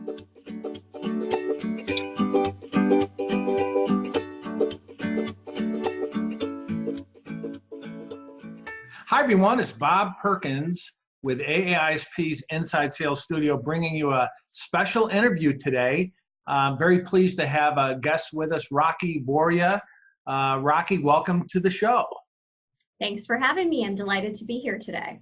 Hi, everyone. It's Bob Perkins with aa-isp's Inside Sales Studio, bringing you a special interview today. I'm very pleased to have a guest with us, Rakhi Voria. Rakhi, welcome to the show. Thanks for having me. I'm delighted to be here today.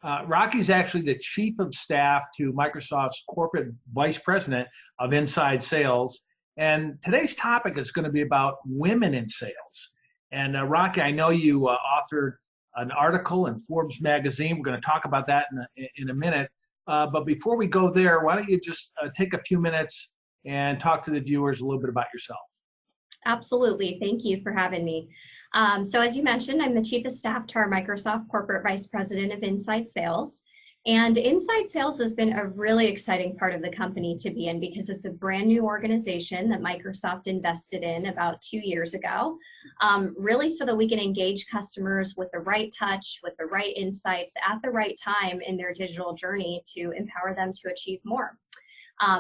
Rakhi is actually the Chief of Staff to Microsoft's Corporate Vice President of Inside Sales. And today's topic is going to be about women in sales. And Rakhi, I know you authored an article in Forbes magazine. We're going to talk about that in a minute. But before we go there, why don't you just take a few minutes and talk to the viewers a little bit about yourself? Absolutely. Thank you for having me. So as you mentioned, I'm the Chief of Staff to our Microsoft Corporate Vice President of Inside Sales. And Inside Sales has been a really exciting part of the company to be in because it's a brand new organization that Microsoft invested in about 2 years ago, really so that we can engage customers with the right touch, with the right insights at the right time in their digital journey to empower them to achieve more.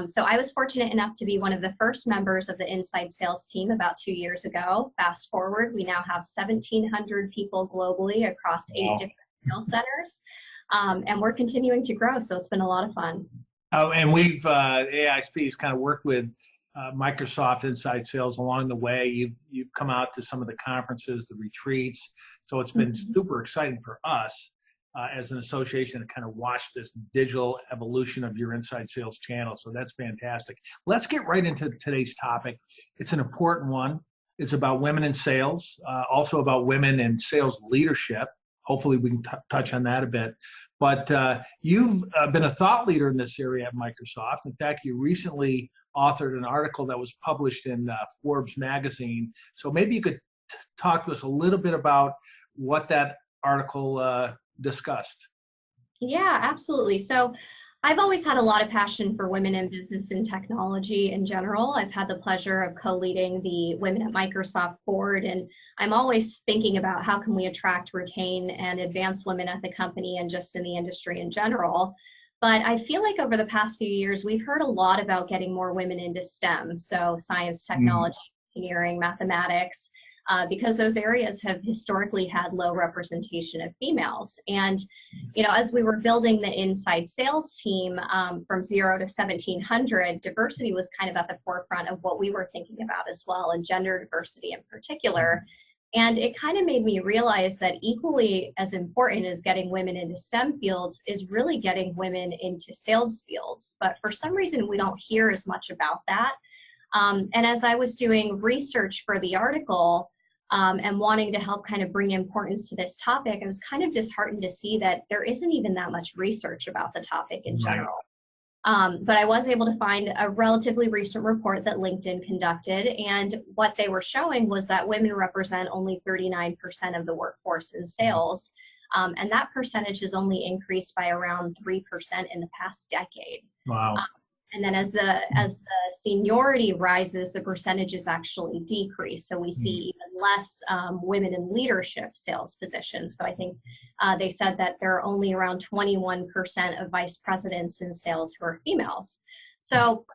So I was fortunate enough to be one of the first members of the Inside Sales team about 2 years ago. Fast forward, we now have 1,700 people globally across 8 different sales centers. And we're continuing to grow, so it's been a lot of fun. Oh, and we've, aa-isp's kind of worked with Microsoft Inside Sales along the way. You've come out to some of the conferences, the retreats, so it's been super exciting for us as an association to kind of watch this digital evolution of your Inside Sales channel, so that's fantastic. Let's get right into today's topic. It's an important one. It's about women in sales, also about women in sales leadership. Hopefully we can touch on that a bit. But you've been a thought leader in this area at Microsoft. In fact, you recently authored an article that was published in Forbes magazine. So maybe you could talk to us a little bit about what that article discussed. Yeah, absolutely. So I've always had a lot of passion for women in business and technology in general. I've had the pleasure of co-leading the Women at Microsoft board, and I'm always thinking about how can we attract, retain, and advance women at the company and just in the industry in general. But I feel like over the past few years, we've heard a lot about getting more women into STEM, so science, technology, engineering, mathematics, because those areas have historically had low representation of females. And, you know, as we were building the Inside Sales team from 0 to 1,700, diversity was kind of at the forefront of what we were thinking about as well, and gender diversity in particular. And it kind of made me realize that equally as important as getting women into STEM fields is really getting women into sales fields. But for some reason, we don't hear as much about that. And as I was doing research for the article, and wanting to help kind of bring importance to this topic, I was kind of disheartened to see that there isn't even that much research about the topic in general. But I was able to find a relatively recent report that LinkedIn conducted, and what they were showing was that women represent only 39% of the workforce in sales, and that percentage has only increased by around 3% in the past decade. Wow. And then as the seniority rises, the percentages actually decrease. So we see even less women in leadership sales positions. So I think they said that there are only around 21% of vice presidents in sales who are females. So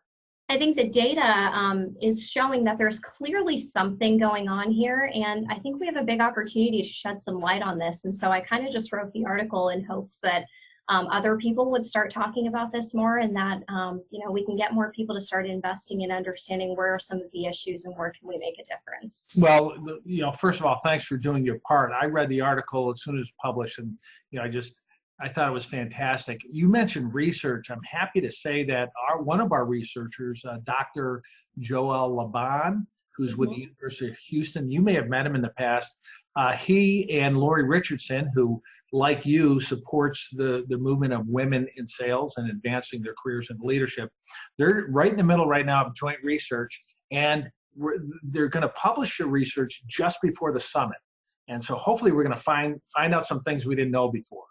I think the data is showing that there's clearly something going on here. And I think we have a big opportunity to shed some light on this. And so I kind of just wrote the article in hopes that other people would start talking about this more, and that you know, we can get more people to start investing in understanding where are some of the issues and where can we make a difference. Well, you know, first of all, thanks for doing your part. I read the article as soon as it was published, and you know, I thought it was fantastic. You mentioned research. I'm happy to say that one of our researchers, Dr. Joel Laban, who's with the University of Houston, you may have met him in the past. He and Lori Richardson, who, like you, supports the movement of women in sales and advancing their careers in leadership. They're right in the middle right now of joint research, and they're going to publish your research just before the summit. And so hopefully we're going to find out some things we didn't know before.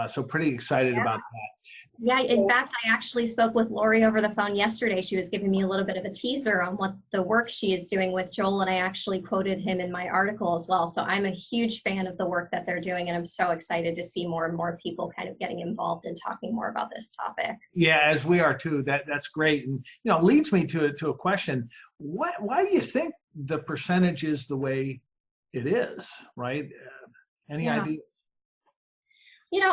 So pretty excited about that. Yeah, in fact, I actually spoke with Lori over the phone yesterday. She was giving me a little bit of a teaser on what the work she is doing with Joel, and I actually quoted him in my article as well. So I'm a huge fan of the work that they're doing, and I'm so excited to see more and more people kind of getting involved and talking more about this topic. Yeah, as we are too. That's great, and leads me to a question. Why do you think the percentage is the way it is? Right? Any idea?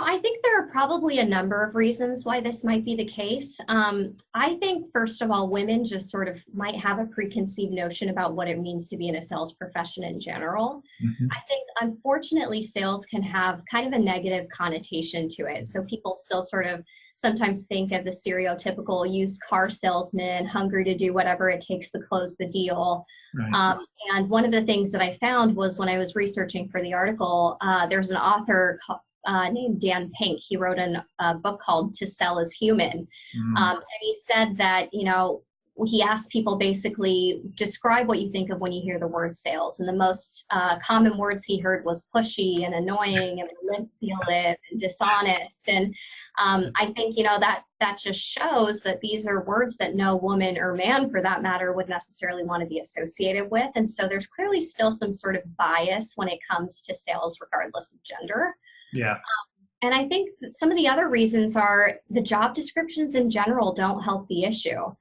I think there are probably a number of reasons why this might be the case. I think, first of all, women just sort of might have a preconceived notion about what it means to be in a sales profession in general. Mm-hmm. I think, unfortunately, sales can have kind of a negative connotation to it. So people still sort of sometimes think of the stereotypical used car salesman, hungry to do whatever it takes to close the deal. Right. And one of the things that I found was when I was researching for the article, there's an author named Dan Pink. He wrote a book called To Sell is Human. And he said that, he asked people basically describe what you think of when you hear the word sales. And the most common words he heard was pushy and annoying and manipulative and dishonest. And I think, that just shows that these are words that no woman or man, for that matter, would necessarily want to be associated with. And so there's clearly still some sort of bias when it comes to sales, regardless of gender. Yeah. And I think some of the other reasons are the job descriptions in general don't help the issue.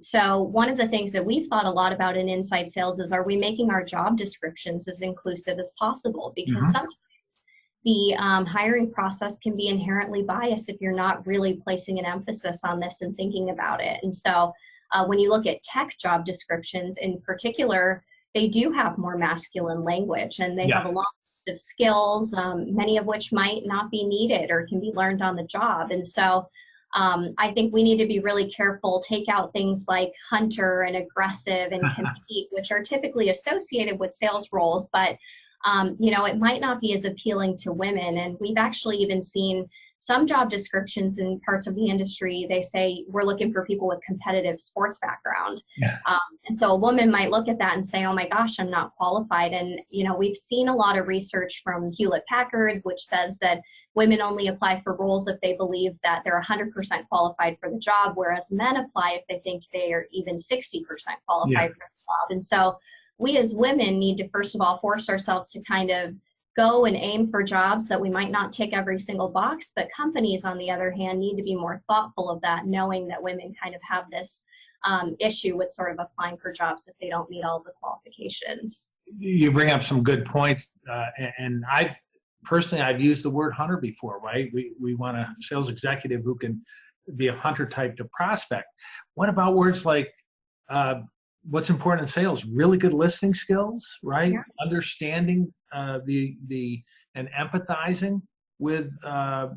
So one of the things that we've thought a lot about in inside sales is, are we making our job descriptions as inclusive as possible? Because sometimes the hiring process can be inherently biased if you're not really placing an emphasis on this and thinking about it. And so when you look at tech job descriptions in particular, they do have more masculine language, and they have a long list of skills, many of which might not be needed or can be learned on the job. And so I think we need to be really careful, take out things like hunter and aggressive and compete, which are typically associated with sales roles, but it might not be as appealing to women. And we've actually even seen some job descriptions in parts of the industry, they say we're looking for people with competitive sports background. Yeah. And so a woman might look at that and say, oh my gosh, I'm not qualified. And, we've seen a lot of research from Hewlett-Packard, which says that women only apply for roles if they believe that they're 100% qualified for the job, whereas men apply if they think they are even 60% qualified for the job. And so we as women need to, first of all, force ourselves to kind of go and aim for jobs that we might not tick every single box, but companies, on the other hand, need to be more thoughtful of that, knowing that women kind of have this issue with sort of applying for jobs if they don't meet all the qualifications. You bring up some good points, and I personally, I've used the word hunter before, right? We want a sales executive who can be a hunter type to prospect. What about words like what's important in sales? Really good listening skills, right? Yeah. Understanding the and empathizing with the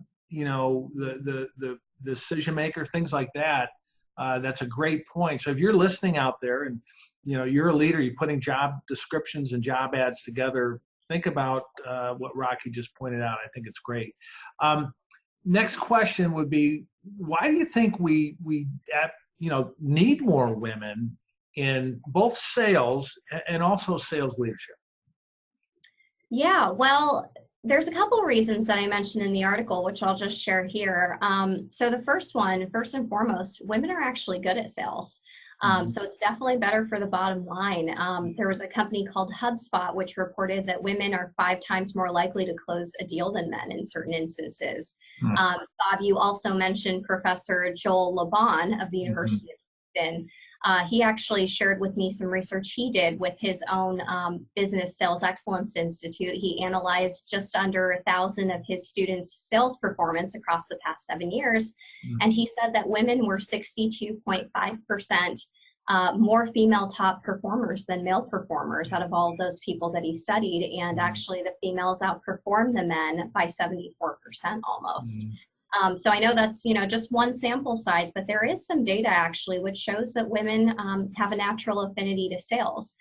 decision maker, things like that. That's a great point. So if you're listening out there and you're a leader, you're putting job descriptions and job ads together, think about what Rakhi just pointed out. I think it's great. Next question would be, why do you think we need more women in both sales and also sales leadership? Yeah, well, there's a couple of reasons that I mentioned in the article, which I'll just share here. So the first and foremost, women are actually good at sales. So it's definitely better for the bottom line. There was a company called HubSpot, which reported that women are 5 times more likely to close a deal than men in certain instances. Bob, you also mentioned Professor Joel Laban of the University of Houston. He actually shared with me some research he did with his own Business Sales Excellence Institute. He analyzed just under 1,000 of his students' sales performance across the past 7 years. And he said that women were 62.5% more female top performers than male performers out of all of those people that he studied. And actually the females outperformed the men by 74% almost. So I know that's, just one sample size, but there is some data actually which shows that women have a natural affinity to sales.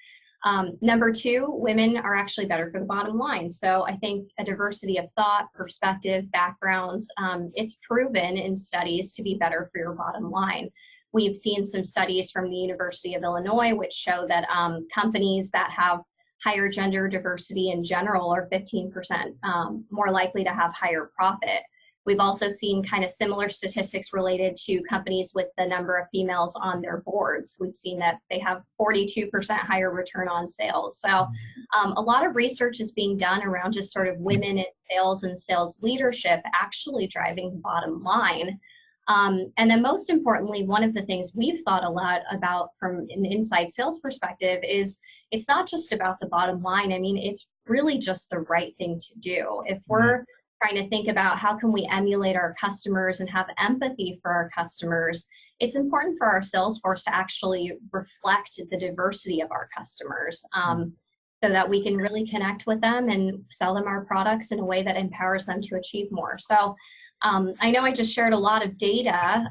Number 2, women are actually better for the bottom line. So I think a diversity of thought, perspective, backgrounds, it's proven in studies to be better for your bottom line. We've seen some studies from the University of Illinois which show that companies that have higher gender diversity in general are 15% more likely to have higher profit. We've also seen kind of similar statistics related to companies with the number of females on their boards. We've seen that they have 42% higher return on sales. So a lot of research is being done around just sort of women in sales and sales leadership actually driving the bottom line. And then most importantly, one of the things we've thought a lot about from an inside sales perspective is it's not just about the bottom line. I mean, it's really just the right thing to do. If we're trying to think about how can we emulate our customers and have empathy for our customers, it's important for our sales force to actually reflect the diversity of our customers so that we can really connect with them and sell them our products in a way that empowers them to achieve more. So I know I just shared a lot of data,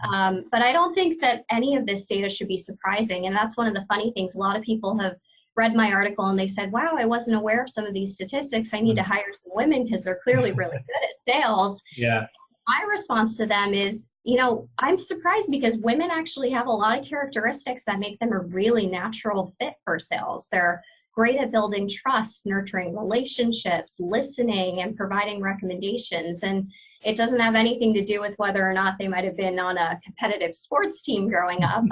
but I don't think that any of this data should be surprising. And that's one of the funny things. A lot of people have read my article and they said, wow, I wasn't aware of some of these statistics. I need to hire some women because they're clearly really good at sales. Yeah. My response to them is, you know, I'm surprised because women actually have a lot of characteristics that make them a really natural fit for sales. They're great at building trust, nurturing relationships, listening, and providing recommendations. And it doesn't have anything to do with whether or not they might have been on a competitive sports team growing up.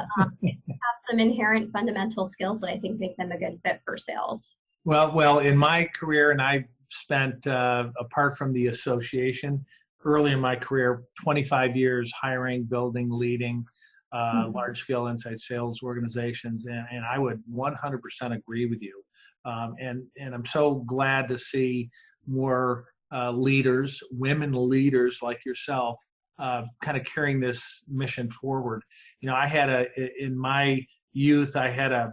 They have some inherent fundamental skills that I think make them a good fit for sales. Well, in my career, and I've spent, apart from the association, early in my career, 25 years hiring, building, leading large-scale inside sales organizations, and I would 100% agree with you. And I'm so glad to see more leaders, women leaders like yourself, kind of carrying this mission forward. You know, I had in my youth, I had a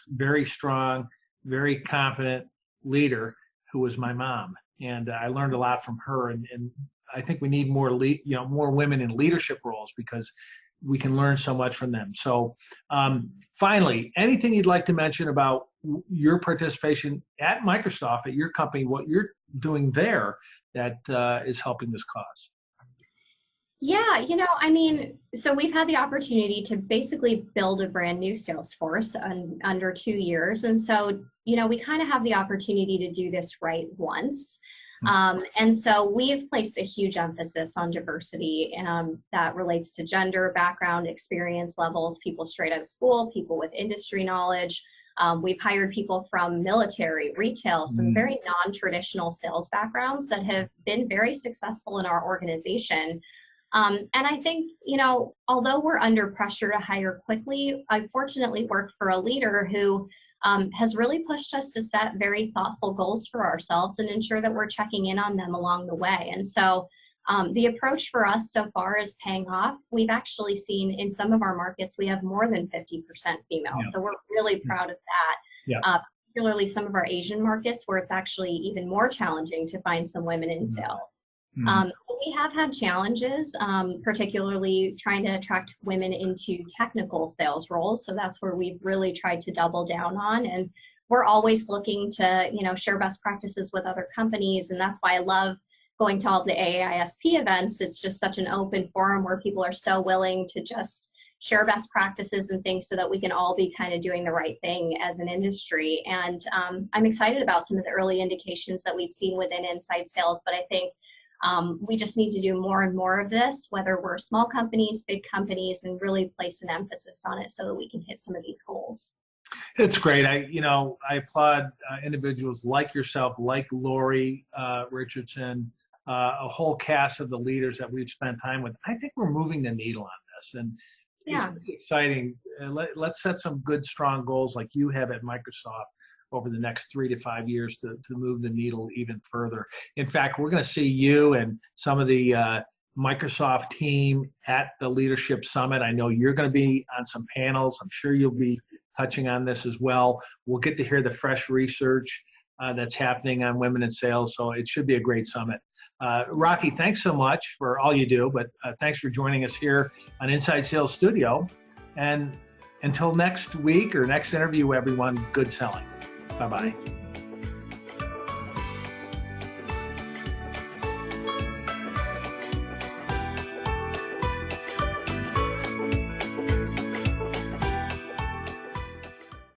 very strong, very confident leader who was my mom, and I learned a lot from her. And I think we need more more women in leadership roles because we can learn so much from them. So finally, anything you'd like to mention about your participation at Microsoft, at your company, what you're doing there that is helping this cause? Yeah, you know, I mean, so we've had the opportunity to basically build a brand new sales force under 2 years. And so, you know, we kind of have the opportunity to do this right once. And so we've placed a huge emphasis on diversity that relates to gender, background, experience levels, people straight out of school, people with industry knowledge. We've hired people from military, retail, some very non-traditional sales backgrounds that have been very successful in our organization. And I think, you know, although we're under pressure to hire quickly, I fortunately work for a leader who has really pushed us to set very thoughtful goals for ourselves and ensure that we're checking in on them along the way. And so the approach for us so far is paying off. We've actually seen in some of our markets, we have more than 50% female. Yeah. So we're really proud of that. Yeah. Particularly some of our Asian markets where it's actually even more challenging to find some women in sales. We have had challenges, particularly trying to attract women into technical sales roles. So that's where we've really tried to double down on. And we're always looking to, you know, share best practices with other companies. And that's why I love going to all the aa-isp events. It's just such an open forum where people are so willing to just share best practices and things so that we can all be kind of doing the right thing as an industry. And I'm excited about some of the early indications that we've seen within inside sales, but I think we just need to do more and more of this, whether we're small companies, big companies, and really place an emphasis on it so that we can hit some of these goals. It's great. I applaud individuals like yourself, like Lori Richardson, a whole cast of the leaders that we've spent time with. I think we're moving the needle on this, and it's really exciting. Let's set some good, strong goals like you have at Microsoft over the next 3 to 5 years to move the needle even further. In fact, we're going to see you and some of the Microsoft team at the Leadership Summit. I know you're going to be on some panels. I'm sure you'll be touching on this as well. We'll get to hear the fresh research that's happening on women in sales, so it should be a great summit. Rakhi, thanks so much for all you do, but thanks for joining us here on Inside Sales Studio. And until next week or next interview, everyone, good selling. Bye-bye.